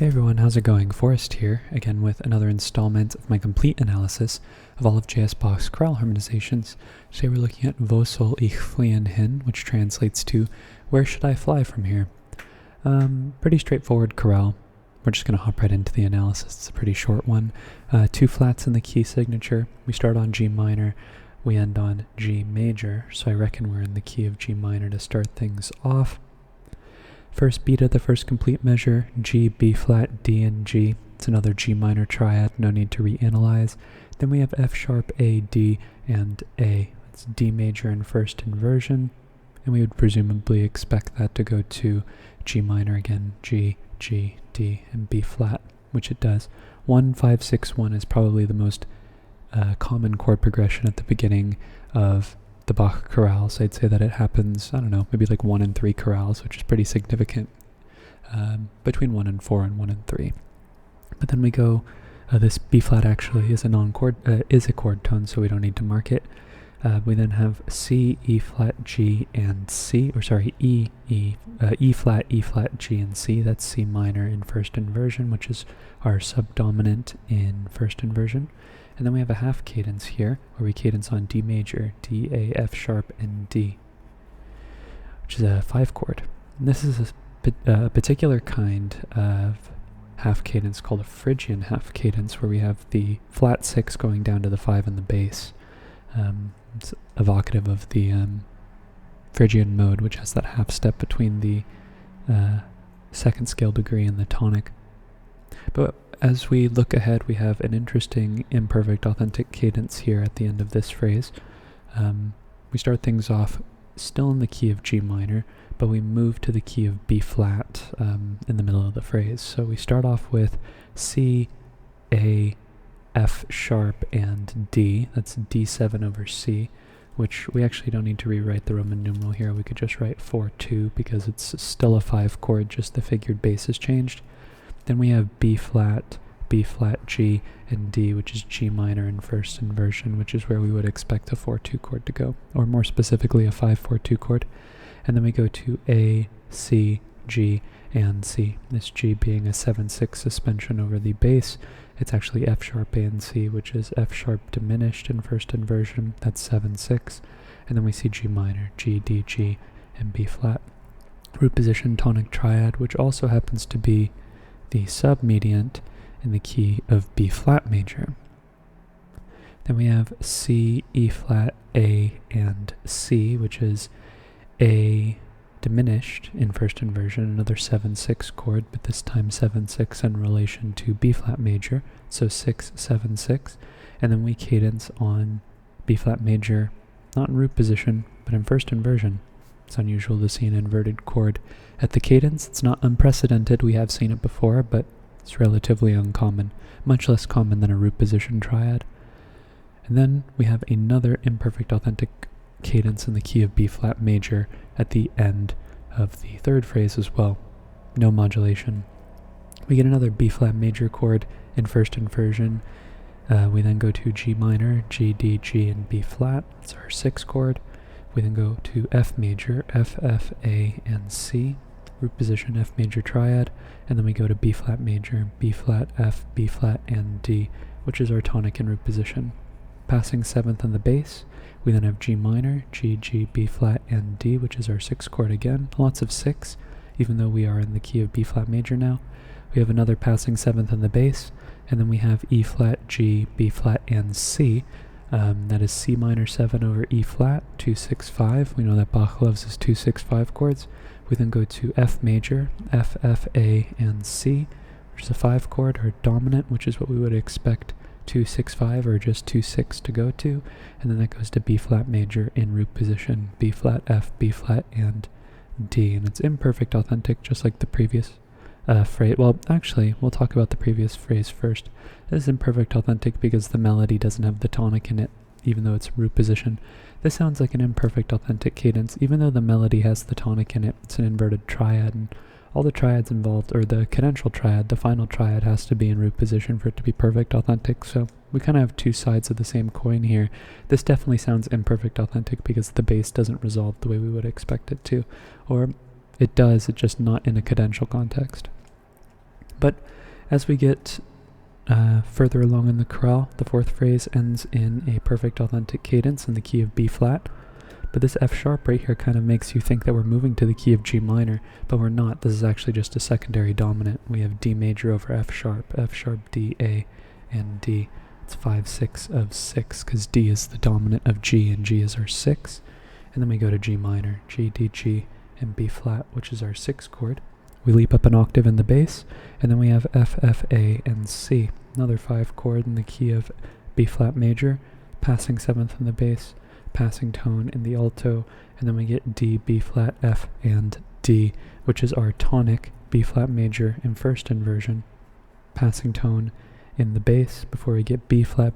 Hey everyone, how's it going? Forrest here, again with another installment of my complete analysis of all of J.S. Bach's chorale harmonizations. Today we're looking at Wo soll ich fliehen hin, which translates to Where should I fly from here? Pretty straightforward chorale. We're just going to hop right into the analysis. It's a pretty short one. Two flats in the key signature. We start on G minor, we end on G major, so I reckon we're in the key of G minor to start things off. First beat of the first complete measure, G, B flat, D, and G. It's another G minor triad, no need to reanalyze. Then we have F sharp, A, D, and A. It's D major in first inversion, and we would presumably expect that to go to G minor again, G, G, D, and B flat, which it does. 1, 5, 6, 1 is probably the most common chord progression at the beginning of the Bach chorales. I'd say that it happens, maybe like 1 and 3 chorales, which is pretty significant, between 1 and 4 and 1 and 3. But then we go, this B flat actually is a non-chord, is a chord tone, so we don't need to mark it. We then have C, E flat, G, and C, E flat, G, and C. That's C minor in first inversion, which is our subdominant in first inversion. And then we have a half cadence here, where we cadence on D major, D, A, F sharp, and D, which is a 5 chord. And this is a particular kind of half cadence called a Phrygian half cadence, where we have the flat 6 going down to the 5 in the bass. It's evocative of the Phrygian mode, which has that half step between the second scale degree and the tonic. But as we look ahead, we have an interesting imperfect authentic cadence here at the end of this phrase. We start things off still in the key of G minor, but we move to the key of B flat in the middle of the phrase. So we start off with C, A, F sharp, and D. That's D7 over C, which we actually don't need to rewrite the Roman numeral here. We could just write 4-2 because it's still a 5 chord, just the figured bass has changed. Then we have B flat, G, and D, which is G minor in first inversion, which is where we would expect a 4-2 chord to go, or more specifically a 5-4-2 chord. And then we go to A, C, G, and C. This G being a 7-6 suspension over the bass. It's actually F sharp, A, and C, which is F sharp diminished in first inversion. That's 7-6. And then we see G minor, G, D, G, and B flat. Root position tonic triad, which also happens to be the submediant in the key of B flat major. Then we have C, E flat, A, and C, which is A diminished in first inversion, another 7-6 chord, but this time 7-6 in relation to B flat major, so 6-7-6. And then we cadence on B flat major, not in root position, but in first inversion. It's unusual to see an inverted chord at the cadence. It's not unprecedented, we have seen it before, but it's relatively uncommon, much less common than a root position triad. And then we have another imperfect authentic cadence in the key of B flat major at the end of the third phrase as well. No modulation. We get another B flat major chord in first inversion. We then go to G minor, G, D, G, and B flat. It's our 6 chord. We then go to F major, F, F, A, and C, root position F major triad, and then we go to B flat major, B flat, F, B flat, and D, which is our tonic in root position. Passing 7th on the bass, we then have G minor, G, G, B flat, and D, which is our 6 chord again. Lots of 6, even though we are in the key of B flat major now. We have another passing 7th on the bass, and then we have E flat, G, B flat, and C. That is C minor 7 over E flat, 2-6-5. We know that Bach loves his 2-6-5 chords. We then go to F major, F, F, A, and C, which is a 5 chord, or dominant, which is what we would expect 2-6-5 or just 2-6 to go to. And then that goes to B flat major in root position, B flat, F, B flat, and D. And it's imperfect authentic, just like the previous phrase. Well, actually, we'll talk about the previous phrase first. This is imperfect authentic because the melody doesn't have the tonic in it, even though it's root position. This sounds like an imperfect authentic cadence, even though the melody has the tonic in it. It's an inverted triad, and all the triads involved, or the cadential triad, the final triad, has to be in root position for it to be perfect authentic. So we kind of have two sides of the same coin here. This definitely sounds imperfect authentic because the bass doesn't resolve the way we would expect it to, or it does, it's just not in a cadential context. But as we get further along in the chorale, the fourth phrase ends in a perfect authentic cadence in the key of B flat. But this F sharp right here kind of makes you think that we're moving to the key of G minor, but we're not. This is actually just a secondary dominant. We have D major over F sharp, D, A, and D. It's 5/6 of 6, because D is the dominant of G, and G is our 6. And then we go to G minor, G, D, G, and B flat, which is our 6th chord. We leap up an octave in the bass, and then we have F, F, A, and C. Another 5 chord in the key of B flat major, passing 7th in the bass, passing tone in the alto, and then we get D, B flat, F, and D, which is our tonic B flat major in first inversion, passing tone in the bass before we get B flat,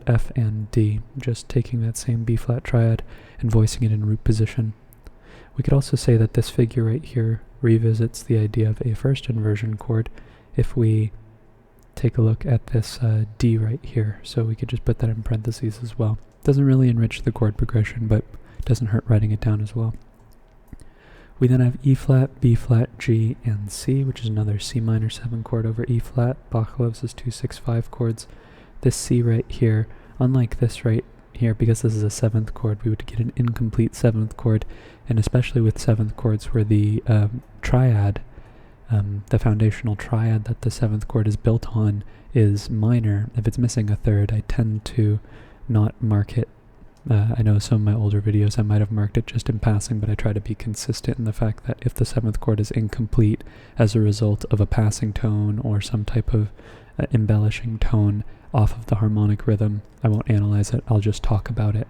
F, and D, just taking that same B flat triad and voicing it in root position. We could also say that this figure right here revisits the idea of a first inversion chord if we take a look at this D right here, so we could just put that in parentheses as well. Doesn't really enrich the chord progression, but doesn't hurt writing it down as well. We then have E flat, B flat, G, and C, which is another C minor 7 chord over E flat. Bach loves his 2-6-5 chords. This C right here, unlike this right here, because this is a 7th chord, we would get an incomplete 7th chord, and especially with 7th chords where the triad, the foundational triad that the 7th chord is built on is minor. If it's missing a third, I tend to not mark it. I know some of my older videos I might have marked it just in passing, but I try to be consistent in the fact that if the 7th chord is incomplete as a result of a passing tone or some type of embellishing tone off of the harmonic rhythm, I won't analyze it, I'll just talk about it.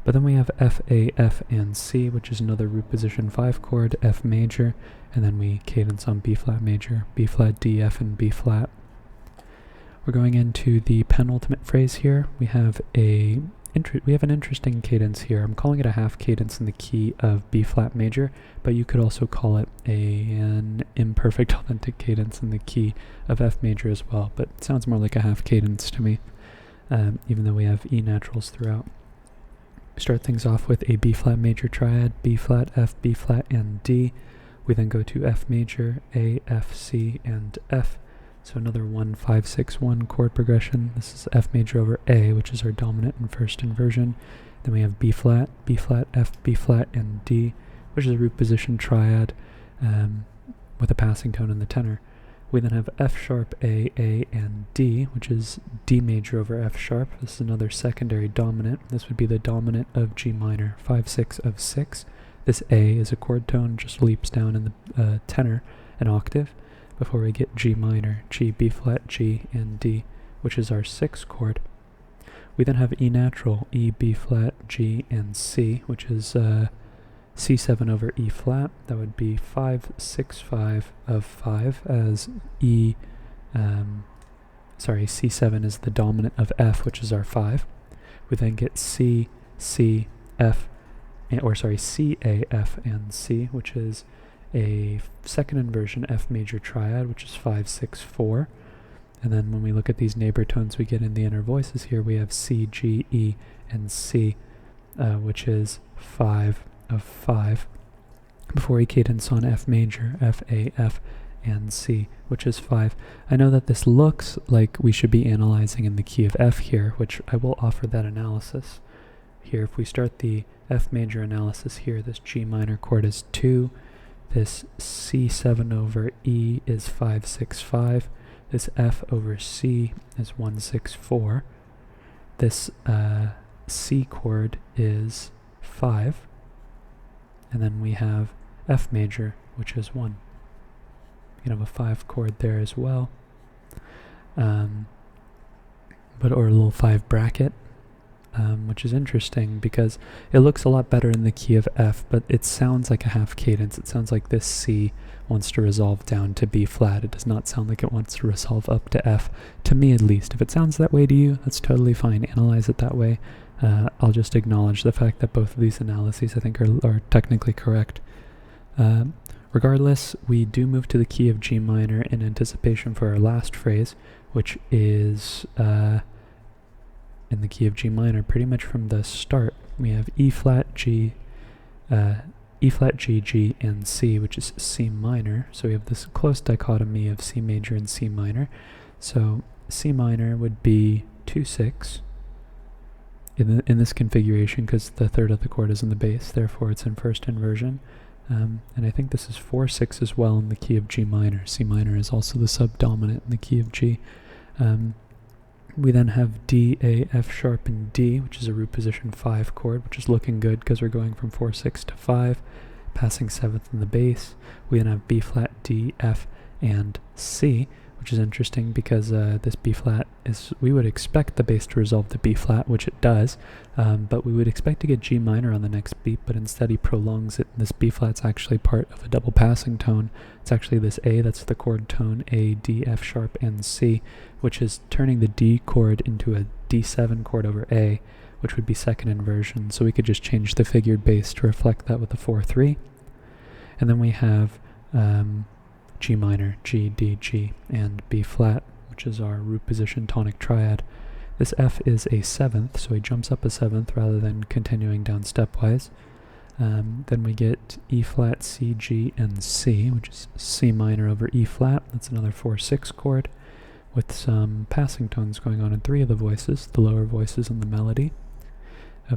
But then we have F, A, F, and C, which is another root position 5 chord, F major, and then we cadence on B flat major, B flat, D, F, and B flat. We're going into the penultimate phrase here. We have an interesting cadence here. I'm calling it a half cadence in the key of B flat major, but you could also call it an imperfect authentic cadence in the key of F major as well, but it sounds more like a half cadence to me, even though we have E naturals throughout. Start things off with a B flat major triad, B flat, F, B flat, and D. We then go to F major, A, F, C, and F. So another 1-5-6-1 chord progression. This is F major over A, which is our dominant in first inversion. Then we have B flat, F, B flat, and D, which is a root position triad with a passing tone in the tenor. We then have F sharp, A, and D, which is D major over F sharp. This is another secondary dominant. This would be the dominant of G minor, 5/6 of 6. This A is a chord tone, just leaps down in the tenor an octave before we get G minor, G, B flat, G, and D, which is our 6th chord. We then have E natural, E, B flat, G, and C, which is C7 over E flat. That would be 5/6-5 of 5, as C7 is the dominant of F, which is our 5. We then get C, F, C, A, F, and C, which is a second inversion F major triad, which is 5/6-4. And then when we look at these neighbor tones we get in the inner voices here, we have C, G, E, and C, which is 5 of 5. Before we cadence on F major, F, A, F, and C, which is 5. I know that this looks like we should be analyzing in the key of F here, which I will offer that analysis here. If we start the F major analysis here, this G minor chord is 2. This C7 over E is 5/6-5. This F over C is 1/6-4. This C chord is 5. And then we have F major, which is 1. You can have a 5 chord there as well. Or a little 5 bracket. Which is interesting because it looks a lot better in the key of F, but it sounds like a half cadence. It sounds like this C wants to resolve down to B flat. It does not sound like it wants to resolve up to F, to me at least. If it sounds that way to you, that's totally fine. Analyze it that way. I'll just acknowledge the fact that both of these analyses I think are technically correct. Regardless, we do move to the key of G minor in anticipation for our last phrase, which is in the key of G minor pretty much from the start. We have E flat, G, E flat, G, G, and C, which is C minor. So we have this close dichotomy of C major and C minor. So C minor would be 2-6 in this configuration because the third of the chord is in the bass, therefore it's in first inversion. And I think this is 4-6 as well in the key of G minor. C minor is also the subdominant in the key of G. We then have D, A, F sharp, and D, which is a root position 5 chord, which is looking good because we're going from 4-6 to 5, passing 7th in the bass. We then have B flat, D, F, and C, which is interesting because this B flat is, we would expect the bass to resolve the B flat, which it does, but we would expect to get G minor on the next beat, but instead he prolongs it. This B flat's actually part of a double passing tone. It's actually this A, that's the chord tone, A, D, F sharp, and C, which is turning the D chord into a D7 chord over A, which would be second inversion. So we could just change the figured bass to reflect that with the 4-3. And then we have G minor, G, D, G, and B flat, which is our root position tonic triad. This F is a 7th, so he jumps up a 7th rather than continuing down stepwise. Then we get E flat, C, G, and C, which is C minor over E flat. That's another 4-6 chord with some passing tones going on in 3 of the voices, the lower voices and the melody.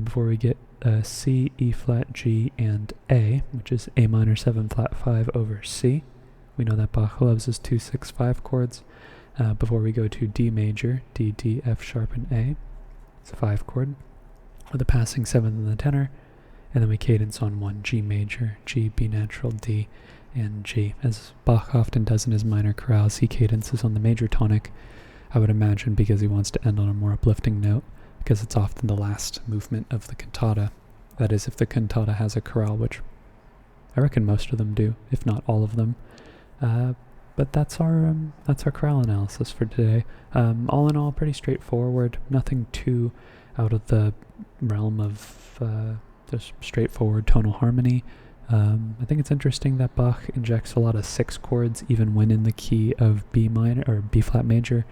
Before we get C, E flat, G, and A, which is A minor 7 flat 5 over C. We know that Bach loves his 2-6-5 chords. Before we go to D major, D, D, F sharp, and A. It's a 5 chord with a passing 7th in the tenor. And then we cadence on 1 G major, G, B natural, D, and G. As Bach often does in his minor chorales, he cadences on the major tonic, I would imagine because he wants to end on a more uplifting note, because it's often the last movement of the cantata. That is, if the cantata has a chorale, which I reckon most of them do, if not all of them. But that's our chorale analysis for today. All in all, pretty straightforward. Nothing too out of the realm of just straightforward tonal harmony. I think it's interesting that Bach injects a lot of 6 chords even when in the key of B minor or B flat major,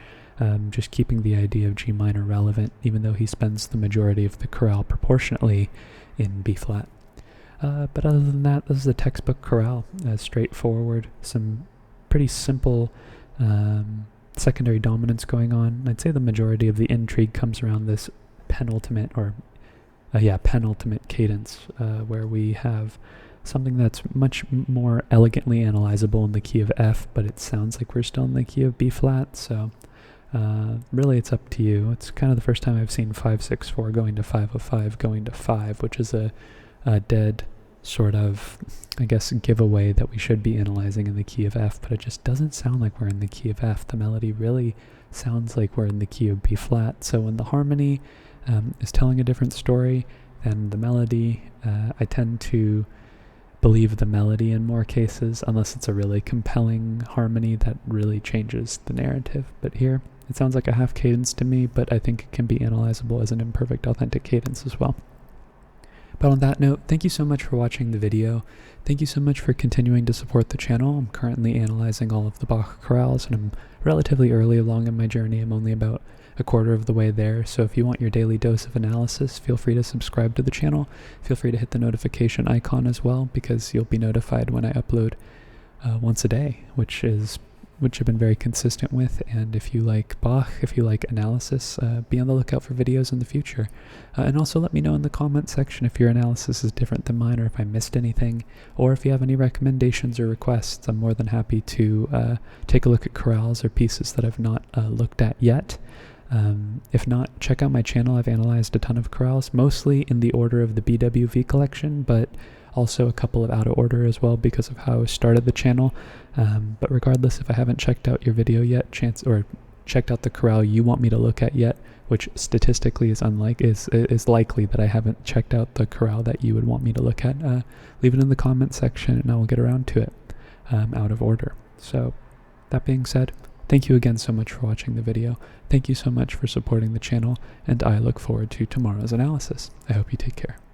just keeping the idea of G minor relevant, even though he spends the majority of the chorale proportionately in B flat. But other than that, this is a textbook chorale, straightforward, some pretty simple secondary dominance going on. I'd say the majority of the intrigue comes around this penultimate cadence, where we have something that's much more elegantly analyzable in the key of F, but it sounds like we're still in the key of B flat, so really it's up to you. It's kind of the first time I've seen 5-6-4 going to 5-5 going to 5, which is a dead sort of, I guess, giveaway that we should be analyzing in the key of F, but it just doesn't sound like we're in the key of F. The melody really sounds like we're in the key of B flat, so when the harmony is telling a different story than the melody, I tend to believe the melody in more cases, unless it's a really compelling harmony that really changes the narrative. But here, it sounds like a half cadence to me, but I think it can be analyzable as an imperfect authentic cadence as well. But on that note, thank you so much for watching the video. Thank you so much for continuing to support the channel. I'm currently analyzing all of the Bach chorales, and I'm relatively early along in my journey. I'm only about a quarter of the way there, so if you want your daily dose of analysis, feel free to subscribe to the channel. Feel free to hit the notification icon as well, because you'll be notified when I upload once a day, which I've been very consistent with. And if you like Bach, if you like analysis, be on the lookout for videos in the future. And also let me know in the comment section if your analysis is different than mine, or if I missed anything, or if you have any recommendations or requests. I'm more than happy to take a look at chorales or pieces that I've not looked at yet. If not, check out my channel. I've analyzed a ton of chorales, mostly in the order of the BWV collection, but also a couple of out of order as well because of how I started the channel. But regardless, if I haven't checked out your video yet, checked out the chorale you want me to look at yet, which statistically is likely that I haven't checked out the chorale that you would want me to look at, leave it in the comment section and I will get around to it out of order. So that being said, thank you again so much for watching the video. Thank you so much for supporting the channel, and I look forward to tomorrow's analysis. I hope you take care.